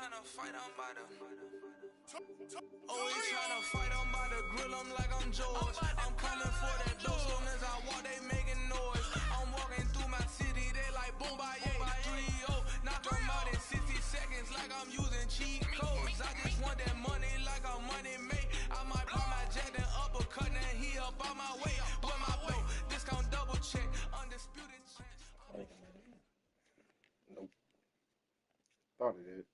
tryna fight, I'm by the. Always tryna fight, I'm by the grill, I'm like I'm George. I'm coming for that dough, soon as I walk, they making noise. I'm walking through my city, they like boom, by 3-0. Knock them out in 60 seconds, like I'm using cheat codes. I just want that money, like I'm money made. I might pop my jet and uppercut, and he up on my way. With my boat, discount double check, undisputed chance. Nope. Thought it did.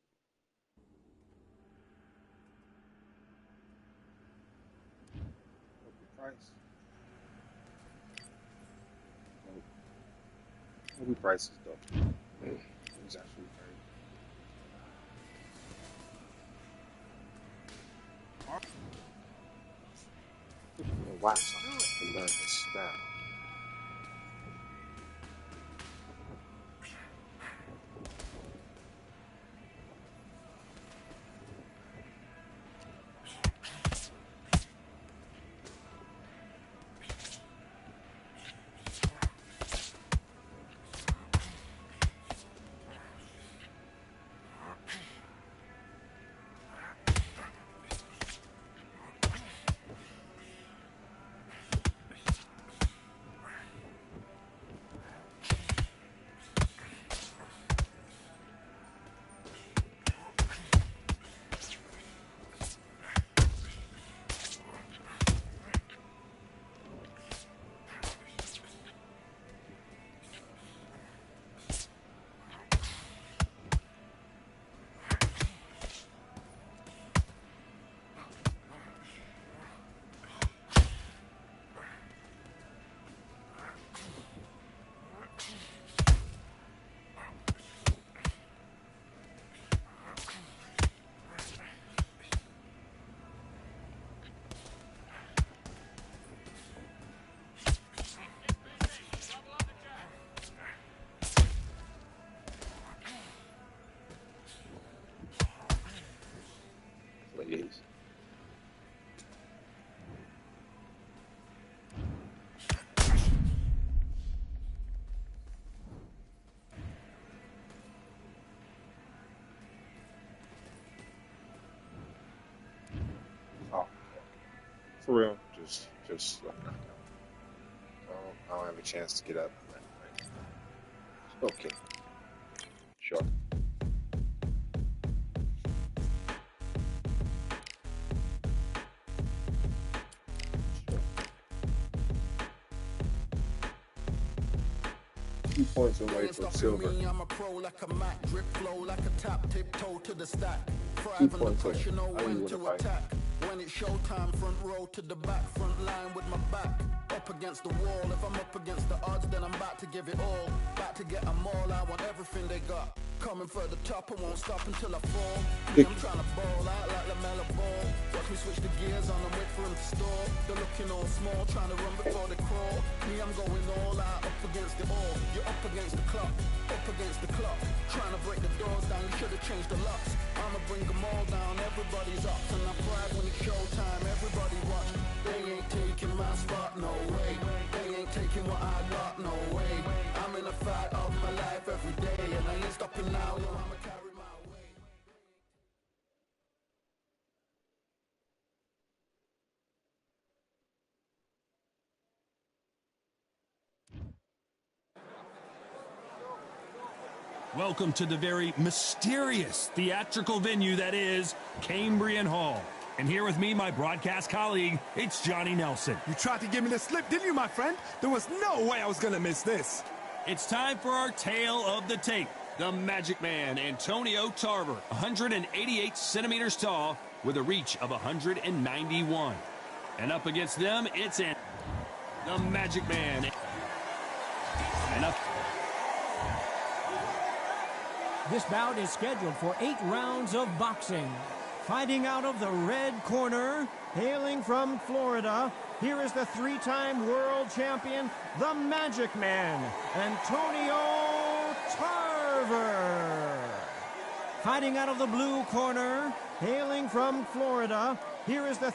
Price. Nope. Movie price is dope. It's actually very. Watch something to learn his style. Please. Oh, for real, just like knock out. I don't have a chance to get up. Okay, sure. 2 points away from silver. I'm a pro like a Mac, drip flow like a tap, tiptoe to the stack. 2 points away. I don't even want to fight. When it's showtime, front row to the back, front line with my back up against the wall. If I'm up against the odds, then I'm about to give it all. About to get them all. I want everything they got. Coming for the top, I won't stop until I fall. I'm trying to ball out like LaMelo Ball. Watch me switch the gears on and wait for him to stall. They're looking all small, trying to run before they crawl. Me, I'm going all out, up against the all. You're up against the clock, up against the clock. Trying to break the doors down, you should have changed the locks. I'ma bring them all down, everybody's up. And I pride when it's showtime, everybody watch. They ain't taking my spot, no way. They ain't taking what I got, no way. I'm in a fight of my life every day, and I ain't stopping now, no, I'ma carry my weight. Welcome to the very mysterious theatrical venue that is Cambrian Hall. And here with me, my broadcast colleague, it's Johnny Nelson. You tried to give me the slip, didn't you, my friend? There was no way I was going to miss this. It's time for our tale of the tape. The Magic Man, Antonio Tarver, 188 centimeters tall with a reach of 191. And up against them, it's the Magic Man. And up. This bout is scheduled for 8 rounds of boxing. Fighting out of the red corner, hailing from Florida, here is the 3-time world champion, the Magic Man, Antonio Tarver. Fighting out of the blue corner, hailing from Florida, here is the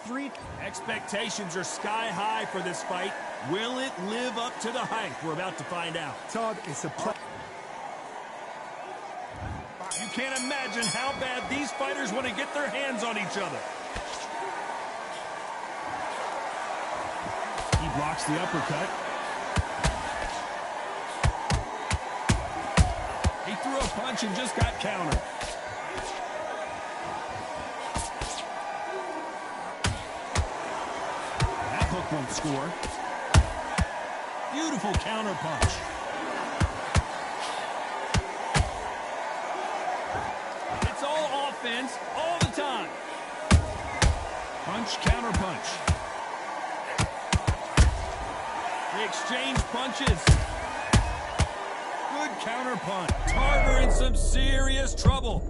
Expectations are sky high for this fight. Will it live up to the hype? We're about to find out. Todd, it's a play. You can't imagine how bad these fighters want to get their hands on each other. He blocks the uppercut. He threw a punch and just got countered. That hook won't score. Beautiful counter punch. It's all offense all the time. Punch, counter punch. They exchange punches. Good counter punch. Tarver in some serious trouble.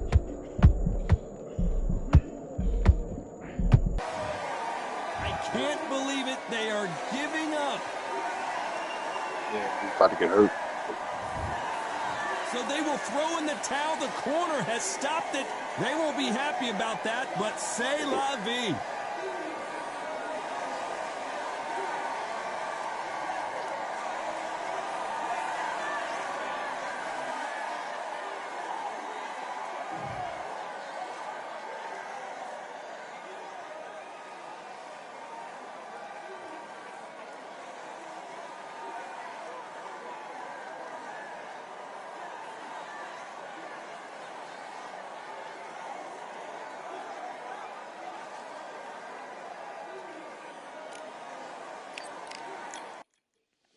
I can't believe it. They are giving up. Yeah, he's about to get hurt. So they will throw in the towel. The corner has stopped it. They won't be happy about that, but c'est la vie.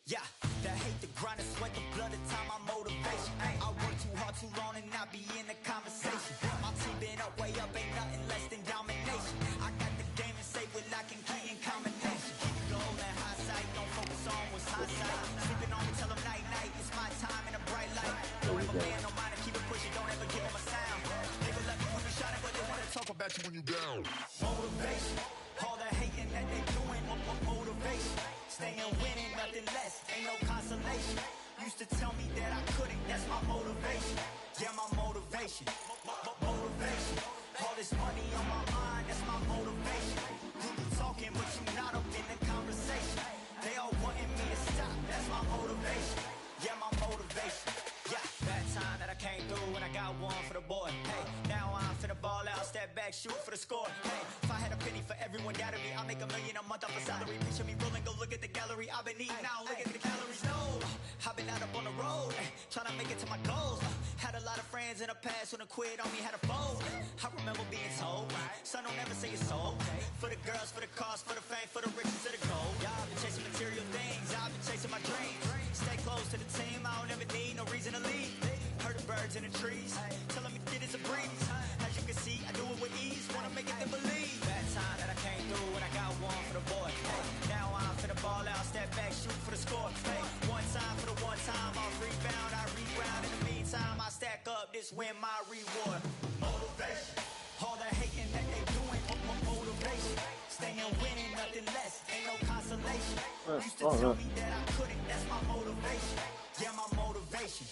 Yeah, that hate the grind and sweat the blood of time, my motivation. I work too hard too long and not be in the conversation. My team been up, way up, ain't nothing less than domination. I got the game and say with lock and key in combination. Keep it goal and high sight, don't focus on what's hindsight. Sleeping on me, tell them night night, it's my time in a bright light. Don't ever man, no mind, keep it pushing, don't ever give them a sound. Nigga let me when you shot it, but they wanna talk about you when you down. Motivation, all the hating that they doing, motivation. Staying winning, nothing less, ain't no consolation. Used to tell me that I couldn't, that's my motivation. Yeah, my motivation, motivation. All this money on my mind, that's my motivation. You be talking, but you not up in the conversation. They all wanting me to stop, that's my motivation. Yeah, my motivation. Yeah, that time that I came through and I got one for the boy. Hey, now I'm finna ball out, step back, shoot for the score. Hey, if I had a penny for everyone doubted me, I'll make $1 million a month off a salary. Picture me rolling, go look at the gallery. I've been eating now, look at the calories. No, I've been out up on the road, trying to make it to my goals. Had a lot of friends in the past when I quit on me, had a fold. I remember being told, son, don't ever say it's so. For the girls, for the cars, for the fame, for the riches, for the gold. Yeah, I've been chasing material things, I've been chasing my dreams. Stay close to the team, I don't ever need no reason to leave. Heard the birds in the trees, telling me it is a breeze. As you can see, I do it with ease, wanna make it then believe. That time that I came through and I got one for the boy. Hey, now I'm finna ball out, step back, shoot for the score. Hey, one time for the one time, I'll rebound, I reground. In the meantime, I stack up, this win my reward. Motivation, all the hating that they doing, motivation. Staying winning, nothing less, ain't no consolation. Used to tell me that I couldn't, that's my motivation. Yeah, my motivation.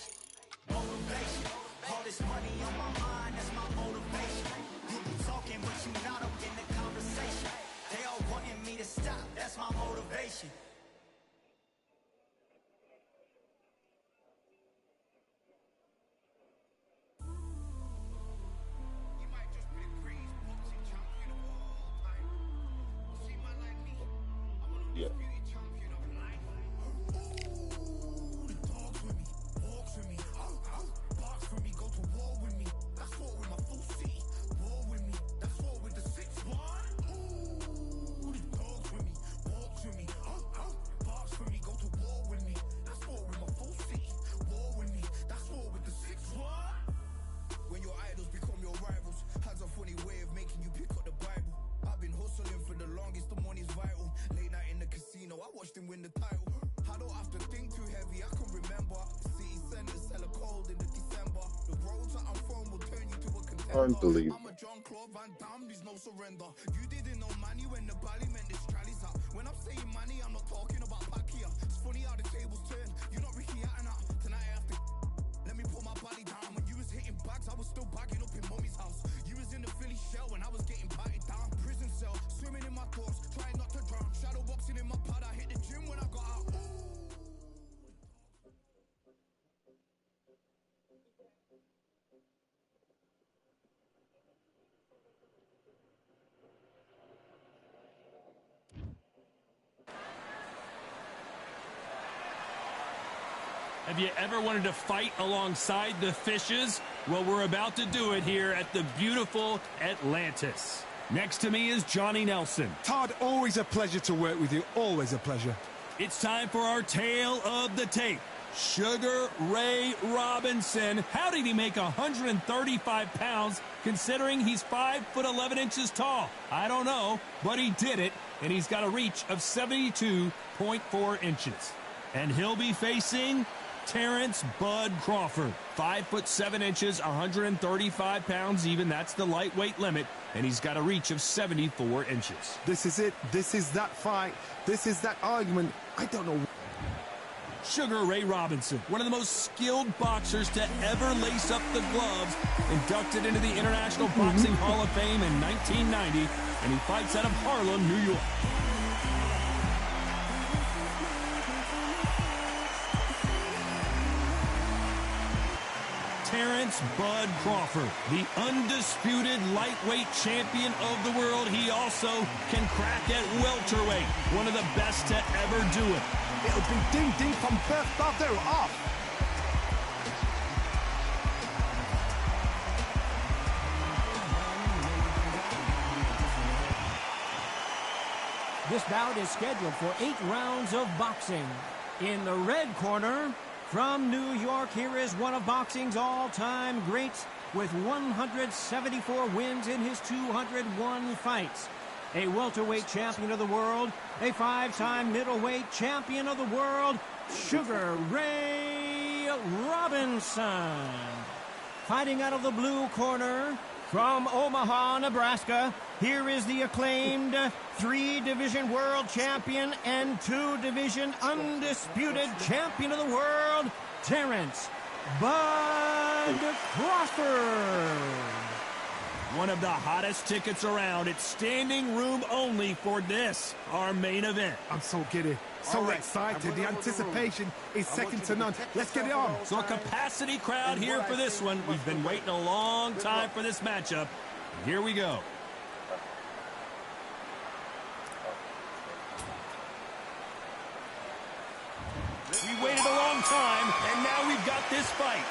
Motivation, all this money on my mind, that's my motivation. You be talking, but you not up in the conversation. They all wanting me to stop, that's my motivation. You might just be the greatest boxing champion of all time. See, man like me, I'm an undisputed champion of life. Ooh, the dogs with me, walks with me. Barks for me, go to war with me. That's war with my full city. War with me, that's war with the 6-1. Ooh, the dogs with me, walks with me. Barks for me, go to war with me. That's war with my full city. War with me, that's war with the 6-1. When your idols become your rivals, has a funny way of making you pick up the Bible. I've been hustling for the longest, the money's vital. Late night in the casino, I watched him win the title. I don't have to think too heavy, I can remember. The city centers hella cold in the December. The roads that I'm from will turn you to a contender. Unbelievable. I'm a John Claude Van Damme, there's no surrender. You didn't know money when the bally meant this trally's up. When I'm saying money, I'm not talking about back here. It's funny how the tables turn. You're not Ricky Hatton. Tonight I have to let me put my body down. When you was hitting bags, I was still bagging up in mommy's house. You was in the Philly shell when I was getting patted down. Prison cell, swimming in my thoughts, trying not to drown. Shadow boxing in my pad, I hit the gym when I got out. Have you ever wanted to fight alongside the fishes? Well, we're about to do it here at the beautiful Atlantis. Next to me is Johnny Nelson. Todd, always a pleasure to work with you. Always a pleasure. It's time for our tale of the tape. Sugar Ray Robinson. How did he make 135 pounds considering he's 5'11" tall? I don't know, but he did it, and he's got a reach of 72.4 inches. And he'll be facing Terrence Bud Crawford. 5'7", 135 pounds even. That's the lightweight limit, and he's got a reach of 74 inches. This is it. This is that fight. This is that argument. I don't know. Sugar Ray Robinson, one of the most skilled boxers to ever lace up the gloves, inducted into the International Boxing Hall of Fame in 1990, and he fights out of Harlem, New York. Terrence Bud Crawford, the undisputed lightweight champion of the world. He also can crack at welterweight, one of the best to ever do it. It'll be ding-ding from birth Bardo off. This bout is scheduled for 8 rounds of boxing. In the red corner, from New York, here is one of boxing's all-time greats with 174 wins in his 201 fights. A welterweight champion of the world, a 5-time middleweight champion of the world, Sugar Ray Robinson. Fighting out of the blue corner, from Omaha, Nebraska, here is the acclaimed 3-division world champion and 2-division undisputed champion of the world, Terrence Bud Crawford. One of the hottest tickets around. It's standing room only for this, our main event. I'm so giddy, so excited. The anticipation is second to none. Let's get it on. So a capacity crowd here for this one. We've been waiting a long time for this matchup. Here we go. We waited a long time, and now we've got this fight.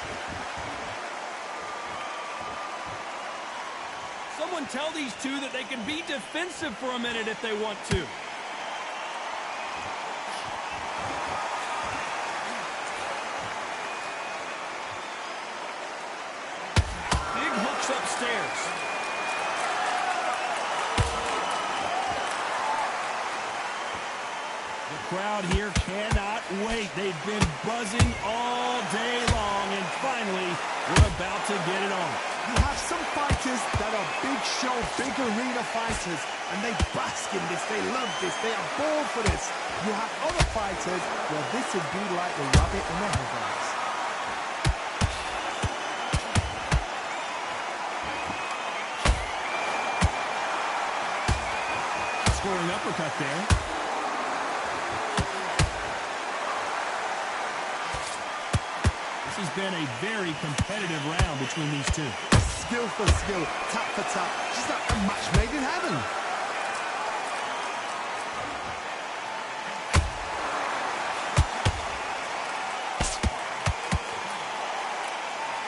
Someone tell these two that they can be defensive for a minute if they want to. Big hooks upstairs. The crowd here cannot wait. They've been buzzing all day long, and finally, we're about to get it on. You have some fighters that are big show, big arena fighters, and they bask in this, they love this, they are born for this. You have other fighters where this would be like the rabbit in the headlights. Scoring uppercut there. This has been a very competitive round between these two. Skill for skill, tap for tap, just like a match made in heaven.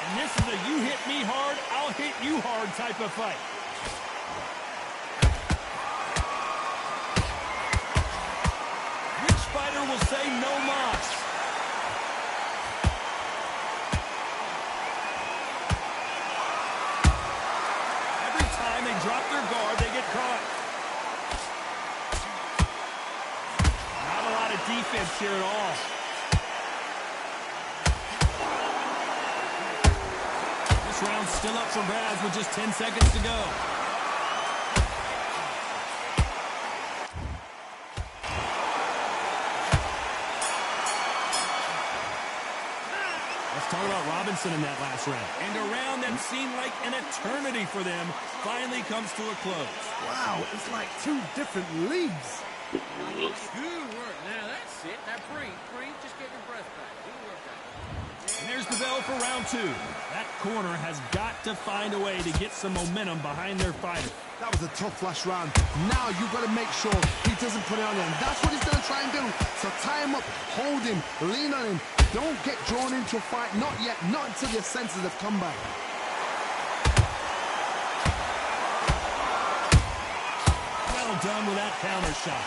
And this is a you hit me hard, I'll hit you hard type of fight. Which fighter will say no mas? Drop their guard, they get caught. Not a lot of defense here at all. This round's still up for grabs with just 10 seconds to go. Talk about Robinson in that last round. And a round that seemed like an eternity for them finally comes to a close. Wow, it's like 2 different leagues. Good work. Now that's it. Now breathe. Just get your breath back. Good work. And there's the bell for round 2. That corner has got to find a way to get some momentum behind their fighter. That was a tough last round. Now you've got to make sure he doesn't put it on him. That's what he's going to try and do. So tie him up, hold him, lean on him, Don't get drawn into a fight. Not yet. Not until your senses have come back. Well done with that counter shot.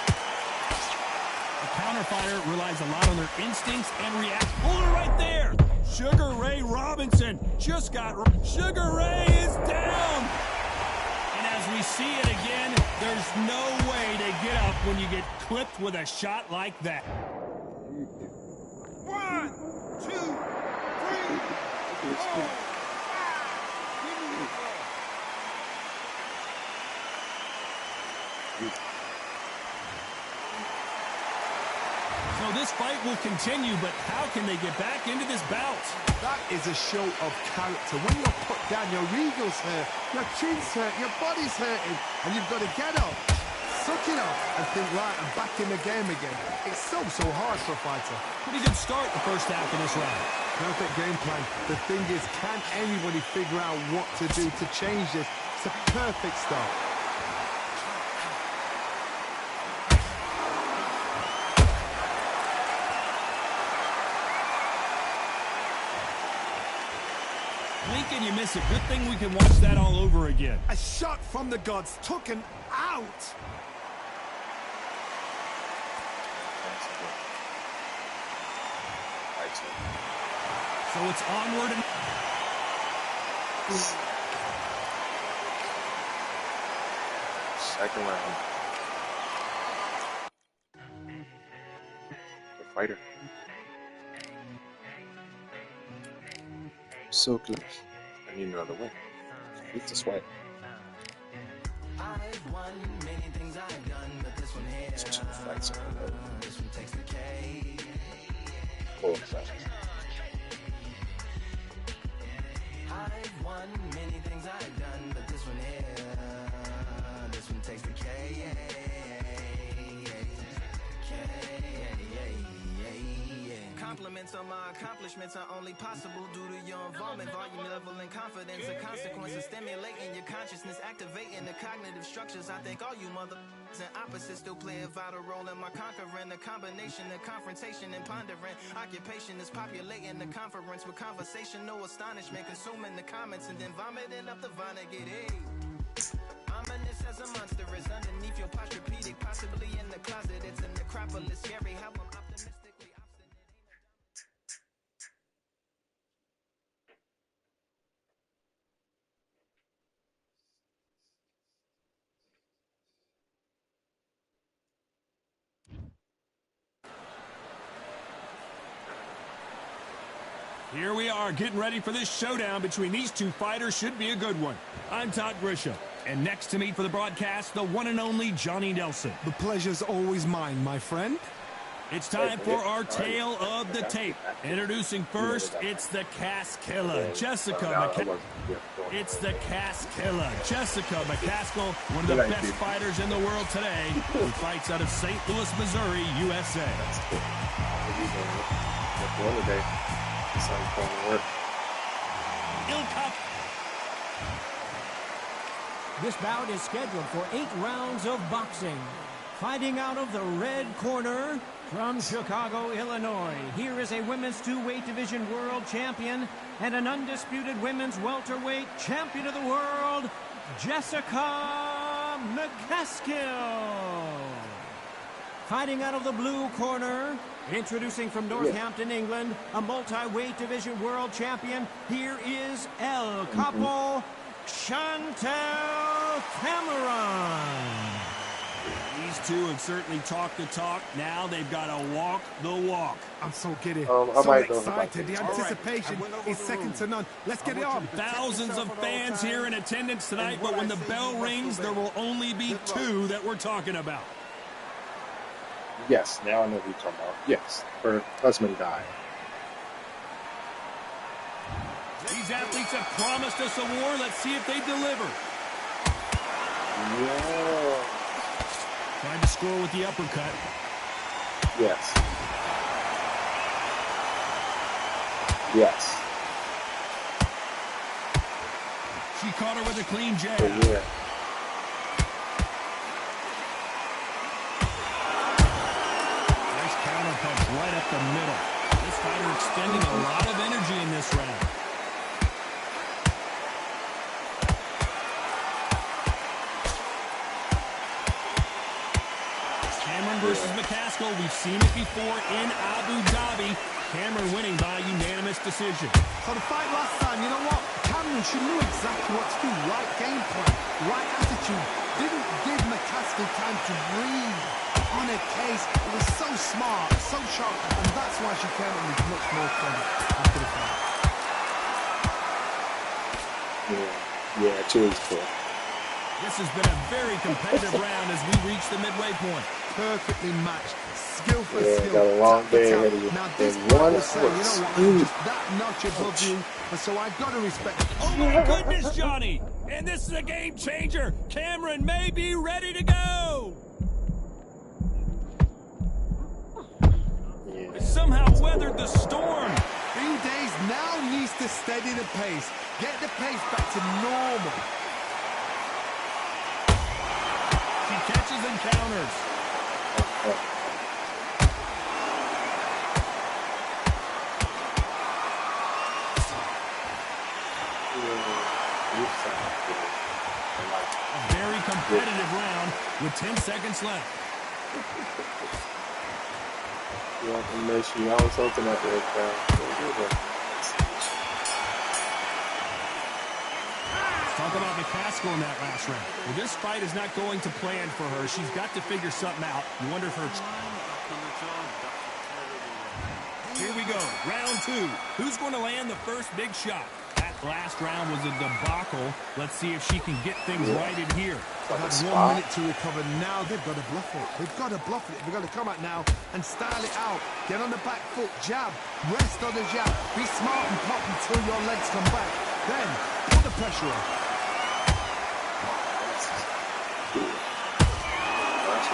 A counter fighter relies a lot on their instincts and reacts. Pulled her right there. Sugar Ray Robinson just got... Sugar Ray is down. And as we see it again, there's no way to get up when you get clipped with a shot like that. 1, 2, 3, 4, 5. Give me the ball. So this fight will continue, but how can they get back into this bout? That is a show of character. When you're put down, your eagle's hurt, your chin's hurt, your body's hurting, and you've got to get up, suck it up, and think, right, I'm back in the game again. It's so hard for a fighter. Pretty good start the first half of this round. Perfect game plan. The thing is, can anybody figure out what to do to change this? It's a perfect start. Blink and you miss it. Good thing we can watch that all over again. A shot from the gods, took him out. So it's onward and... Second round. The fighter. So close. I need another win. It's a sweat. It's 2 fights in a row. Cool. I've won many things I've done, but this one here, this one takes the K. Compliments on my accomplishments are only possible due to your involvement, volume, level, and confidence. The consequences stimulating your consciousness, activating the cognitive structures. I think all you mother and opposites still play a vital role in my conquering. The combination of confrontation and pondering. Occupation is populating the conference with conversation, no astonishment, consuming the comments and then vomiting up the Vonnegut. Hey. Ominous as a monster is underneath your posturepedic, possibly in the closet. It's a necropolis, scary how I'm optimistically obstinate. Here we are getting ready for this showdown between these two fighters. Should be a good one. I'm Todd Grisham. And next to me for the broadcast, the one and only Johnny Nelson. The pleasure's always mine, my friend. It's time for our tale of the tape. Introducing first, it's the Cask Killer, Jessica McCaskill. It's the Cask Killer, Jessica McCaskill, one of the best fighters in the world today, who fights out of St. Louis, Missouri, USA. This bout is scheduled for 8 rounds of boxing. Fighting out of the red corner from Chicago, Illinois, here is a women's 2-weight division world champion and an undisputed women's welterweight champion of the world, Jessica McCaskill. Fighting out of the blue corner, introducing from Northampton, England, a multi-weight division world champion, here is El Capo, Chantel Cameron. These two have certainly talked the talk. Now they've got to walk the walk. I'm so giddy, I so might go excited. The anticipation is second to none. Let's get it on. Thousands of fans here in attendance tonight, but when the bell rings, there will only be 2 that we're talking about. Yes, now I know who you're talking about. Yes, her husband died. These athletes have promised us a war. Let's see if they deliver. Yeah. Trying to score with the uppercut. Yes. Yes. She caught her with a clean jab. Oh, yeah. Nice counter punch right up the middle. This fighter expending a lot of energy in this round. Cameron versus McCaskill. We've seen it before in Abu Dhabi. Cameron winning by unanimous decision. So the fight last time, you know what? Cameron, she knew exactly what to do. Right game plan, right attitude. Didn't give McCaskill time to breathe. On her case, it was so smart, so sharp, and that's why she came in with much more fun after the fight. Yeah, Chili's cool. This has been a very competitive round as we reach the midway point. Perfectly matched, skill for Yeah, skill. got a long day ahead of you. Now this And fight one will say, you know was what, I'm just that notch above you, and so I've got to respect it. Oh my goodness, Johnny! And this is a game changer. Cameron may be ready to go. Yeah. Somehow weathered the storm. Green Days now needs to steady the pace, get the pace back to normal. She catches and counters. A very competitive round with 10 seconds left. Yeah, and then she always open up there. Talk about McCaskill in that last round. Well, this fight is not going to plan for her. She's got to figure something out. You wonder if her... Here we go, round two. Who's going to land the first big shot? That last round was a debacle. Let's see if she can get things righted here. They've had 1 minute to recover. Now they've got to bluff it. They've got to bluff it. They've got to come out now and style it out. Get on the back foot, jab, rest on the jab. Be smart and pop until your legs come back. Then put the pressure on.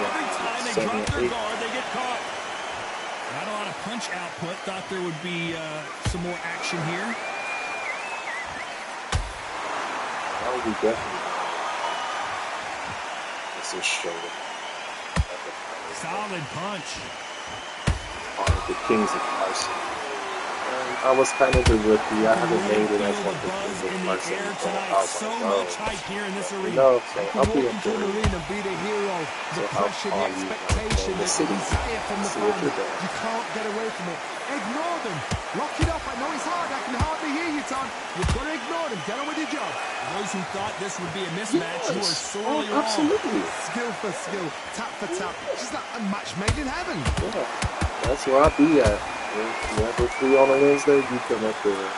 Every time they drop their guard, they get caught. Not a lot of punch output. Thought there would be some more action here. That would be definitely. This is shoulder. Solid punch. On the Kings of Carson. I was kind of the rookie. I haven't made it as one of the Kings of Carson. So much hype here in this arena. No, so I'll be Walk into an arena, be the hero, the pressure, the expectation, the desire from the fans. You can't get away from it. Ignore them. Lock it up. I know it's hard. I can hardly hear you, Tom. You've got to ignore them. Get on with your job. Those who thought this would be a mismatch, you are sorely wrong. Absolutely. Skill for skill, tap for tap. She's like a match made in heaven. Yeah, that's where I'll be at. Whenever free on a Wednesday, you come up there.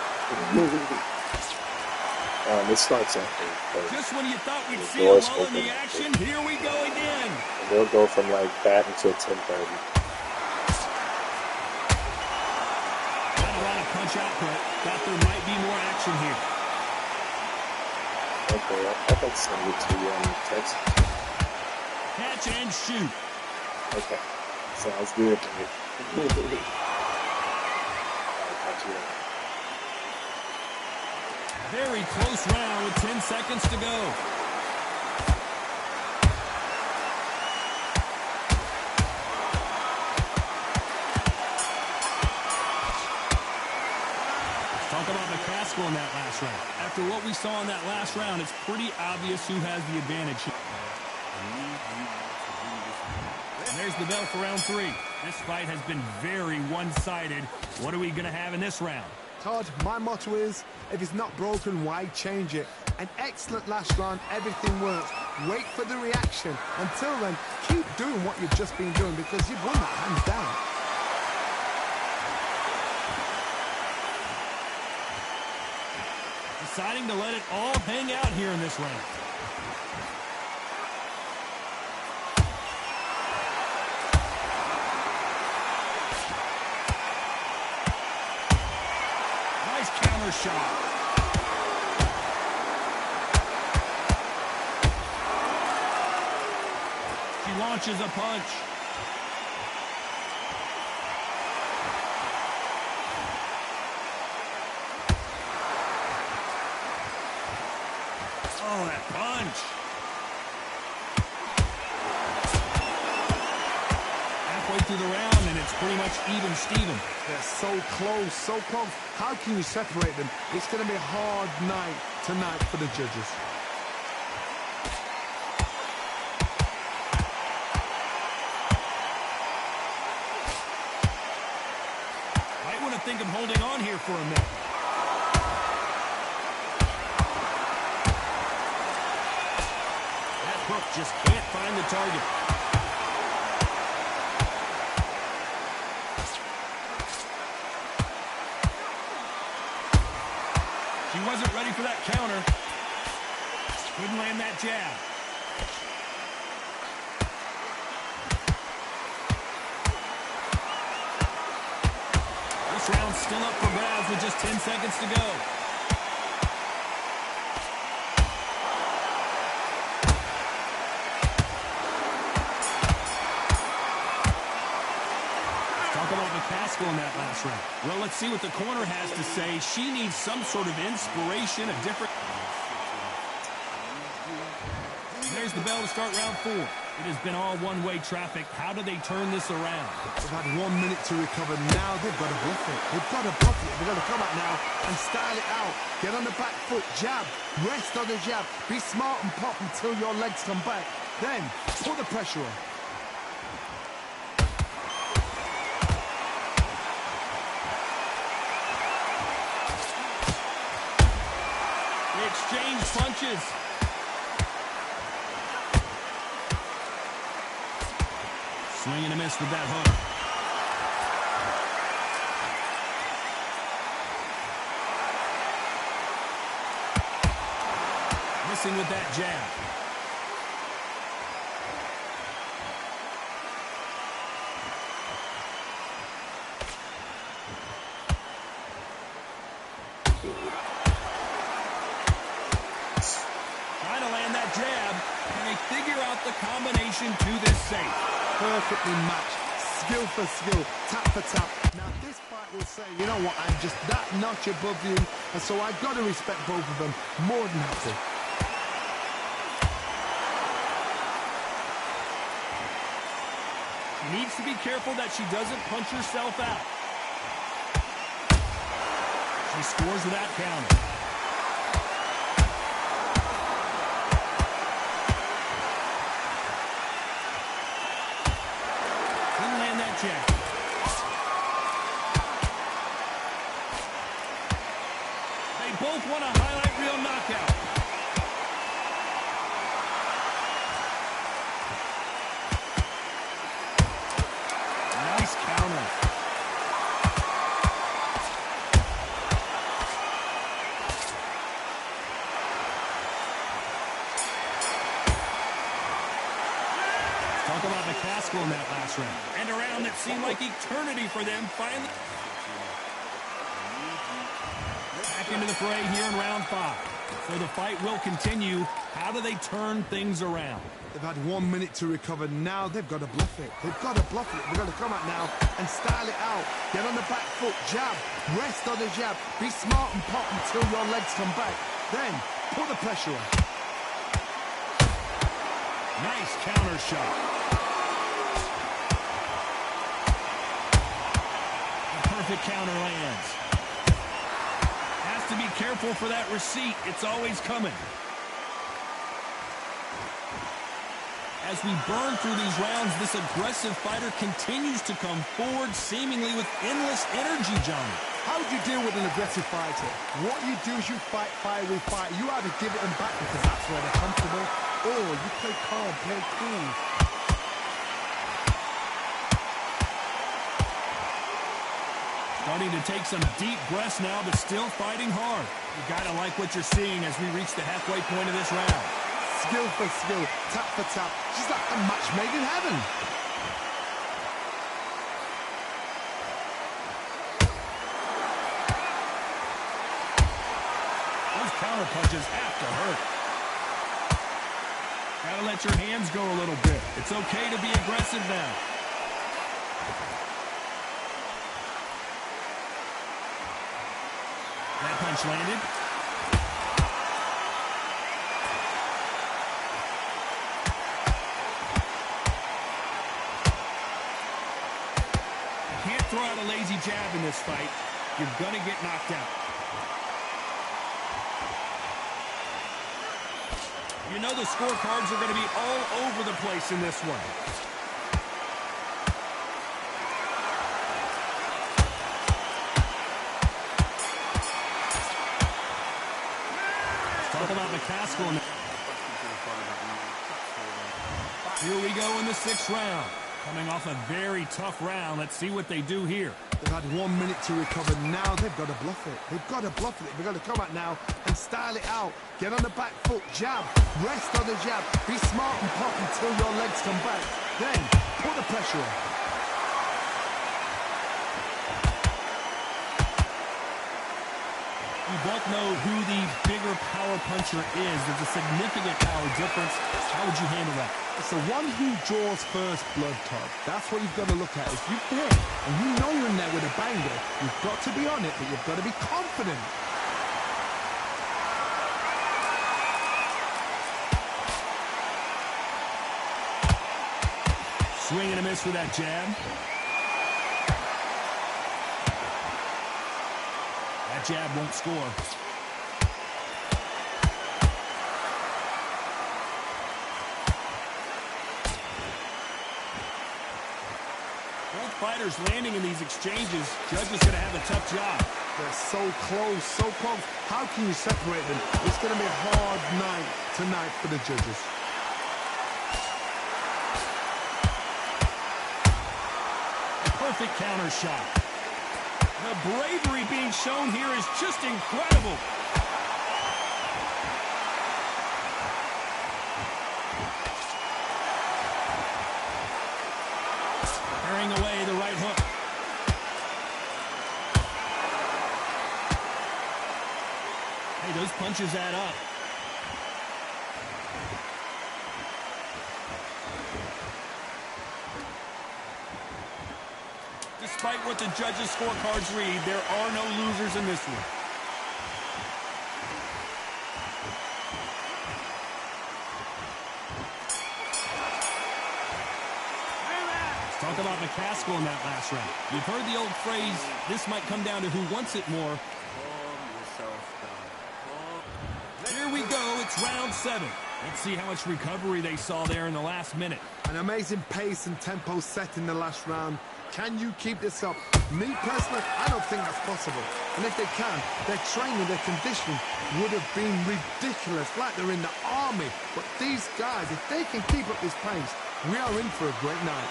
It starts after. Just when you thought we'd see a lull in the action, here we go again. And they'll go from like that until 10:30. Not a lot of punch output. Thought there might be more action here. Okay, I can send it to you on text. Catch and shoot. Okay, sounds good. Very close round with 10 seconds to go. Talk about McCaskill in that last round. After what we saw in that last round, it's pretty obvious who has the advantage. And there's the bell for round three. This fight has been very one-sided. What are we going to have in this round? Todd, my motto is, if it's not broken, why change it? An excellent last round, everything works. Wait for the reaction. Until then, keep doing what you've just been doing because you've won that hands down. Deciding to let it all hang out here in this round. Nice counter shot. She launches a punch. Oh, that punch. Halfway through the round, and it's pretty much even Steven. They're so close, so close. How can you separate them? It's going to be a hard night tonight for the judges. Might want to think of holding on here for a minute. That hook just can't find the target. She wasn't ready for that counter. Couldn't land that jab. This round's still up for grabs with just 10 seconds to go. McCaskill in that last round. Well, let's see what the corner has to say. She needs some sort of inspiration, a different... There's the bell to start round 4. It has been all one-way traffic. How do they turn this around? They've had 1 minute to recover. Now they've got to bluff it. They've got to bluff it. They've got to come out now and style it out. Get on the back foot, jab, rest on the jab. Be smart and pop until your legs come back. Then put the pressure on. Exchange punches. Swing and a miss with that hook. Missing with that jab. The combination to this safe. Perfectly matched. Skill for skill. Tap for tap. Now this fight will say, you know what, I'm just that notch above you, and so I've got to respect both of them more than happy. She needs to be careful that she doesn't punch herself out. She scores with that counter. Check. They both want a highlight reel knockout. Nice counter. Talk about McCaskill in that last round. And a round that seemed like eternity for them finally. Back into the fray here in round 5. So the fight will continue. How do they turn things around? They've had 1 minute to recover. Now they've got to bluff it. They've got to bluff it. They've got to come out now and style it out. Get on the back foot, jab, rest on the jab. Be smart and pop until your legs come back. Then put the pressure on. Nice counter shot. Perfect counter lands. Has to be careful for that receipt. It's always coming. As we burn through these rounds, this aggressive fighter continues to come forward, seemingly with endless energy, Johnny. How do you deal with an aggressive fighter? What you do is you fight fire with fire. You either give it them back because that's where they're comfortable, or you play calm, play cool. Starting to take some deep breaths now, but still fighting hard. You gotta like what you're seeing as we reach the halfway point of this round. Skill for skill, tap for tap. She's like a match made in heaven. Those counter punches have to hurt. Gotta let your hands go a little bit. It's okay to be aggressive now. That punch landed. throw out a lazy jab in this fight, you're going to get knocked out. You know the scorecards are going to be all over the place in this one. Talk about McCaskill. Here we go in the 6th round. Coming off a very tough round. Let's see what they do here. They've had 1 minute to recover. Now they've got to bluff it. They've got to bluff it. They've got to come out now and style it out. Get on the back foot, jab, rest on the jab. Be smart and pop until your legs come back. Then put the pressure on. You both know who the bigger power puncher is. There's a significant power difference. How would you handle that? It's the one who draws first blood, Todd. That's what you've got to look at. If you hit and you know you're in there with a banger, you've got to be on it, but you've got to be confident. Swing and a miss with that jab. That jab won't score. Both fighters landing in these exchanges. Judge is going to have a tough job. They're so close, so close. How can you separate them? It's going to be a hard night tonight for the judges. A perfect counter shot. The bravery being shown here is just incredible. Carrying away the right hook. Hey, those punches add up. Despite what the judges' scorecards read, there are no losers in this one. Let's talk about McCaskill in that last round. You've heard the old phrase, this might come down to who wants it more. Here we go, it's round 7. Let's see how much recovery they saw there in the last minute. An amazing pace and tempo set in the last round. Can you keep this up? Me personally, I don't think that's possible. And if they can, their training, their conditioning would have been ridiculous, like they're in the army. But these guys, if they can keep up this pace, we are in for a great night.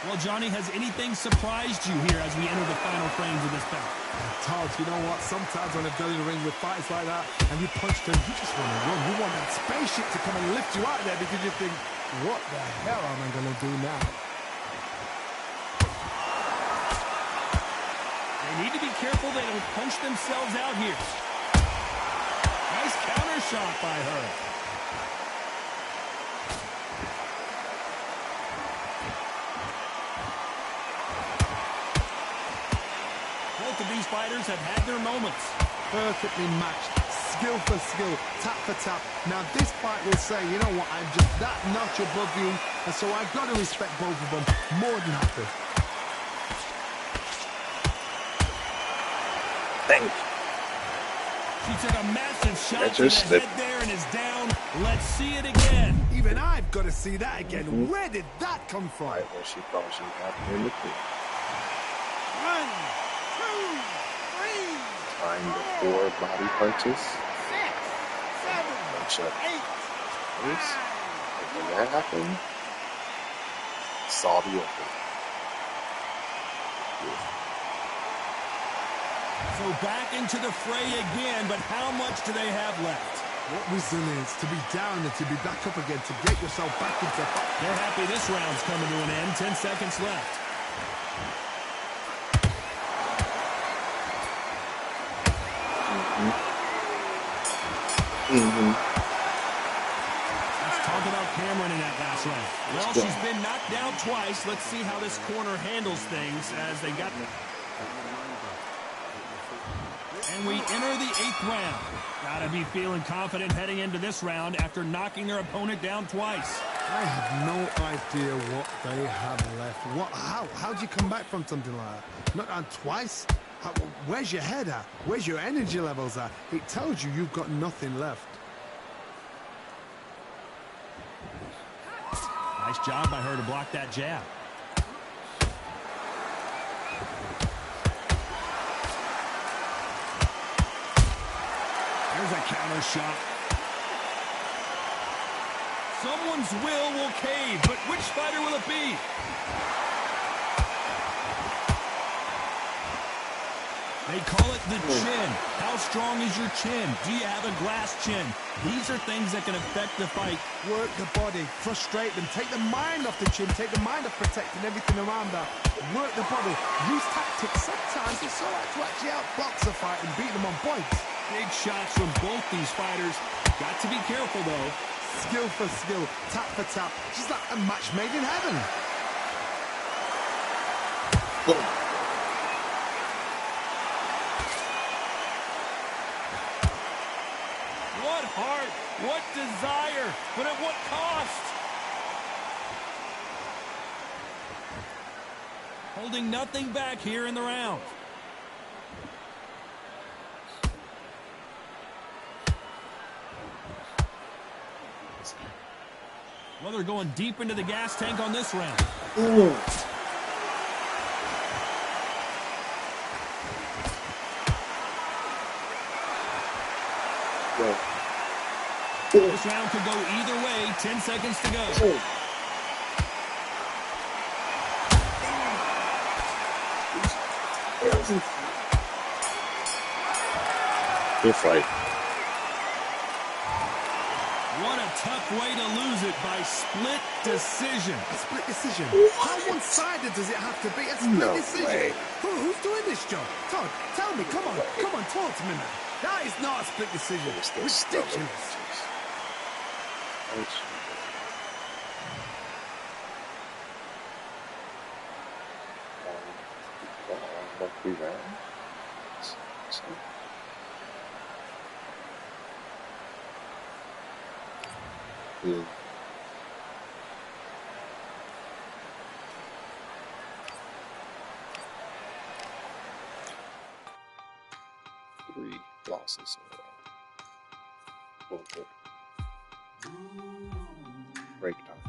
Well, Johnny, has anything surprised you here as we enter the final frames of this bout? Todd, you know what? Sometimes when I've done in the ring with fighters like that, and you punch them, you just want to run. You want that spaceship to come and lift you out there because you think, what the hell am I going to do now? They need to be careful they don't punch themselves out here. Nice counter shot by her. Both of these fighters have had their moments. Perfectly matched, skill for skill, tap for tap. Now this fight will say, you know what, I'm just that notch above you, and so I've got to respect both of them more than happy. Thank you. She took a massive shot to just the head there and is down. Let's see it again. Even I've got to see that again. Where did that come from? Right where she thought she had him in the kick. 1, 2, 3. Time the 4 body punches. 6, 7, Bunch of 8. punches. And when that happened, saw the open. So back into the fray again, but how much do they have left? What resilience to be down and to be back up again, to get yourself back into fight. They're happy this round's coming to an end. 10 seconds left. Let's talk about Cameron in that last round. Well, she's been knocked down twice. Let's see how this corner handles things as they got... And we enter the 8th round. Gotta be feeling confident heading into this round after knocking their opponent down twice. I have no idea what they have left. How do you come back from something like that? Not down twice? Where's your head at? Where's your energy levels at? It tells you you've got nothing left. Nice job by her to block that jab. There's a counter shot. Someone's will cave, but which fighter will it be? They call it the chin. How strong is your chin? Do you have a glass chin? These are things that can affect the fight. Work the body, frustrate them, take the mind off the chin, take the mind off protecting everything around her. Work the body, use tactics. Sometimes it's all right to actually outbox a fight and beat them on points. Big shots from both these fighters. Got to be careful, though. Skill for skill, tap for tap. She's like a match made in heaven. Boom. What heart, what desire, but at what cost? Holding nothing back here in the round. Well, they're going deep into the gas tank on this round. Ooh. This round could go either way. 10 seconds to go. Good fight. What a tough way to lose it by split decision. A split decision? How one-sided does it have to be? A split decision? Who's doing this job? Todd, tell me, come on, talk to me, man. That is not a split decision. It's ridiculous. Three losses in a row. Breakdown.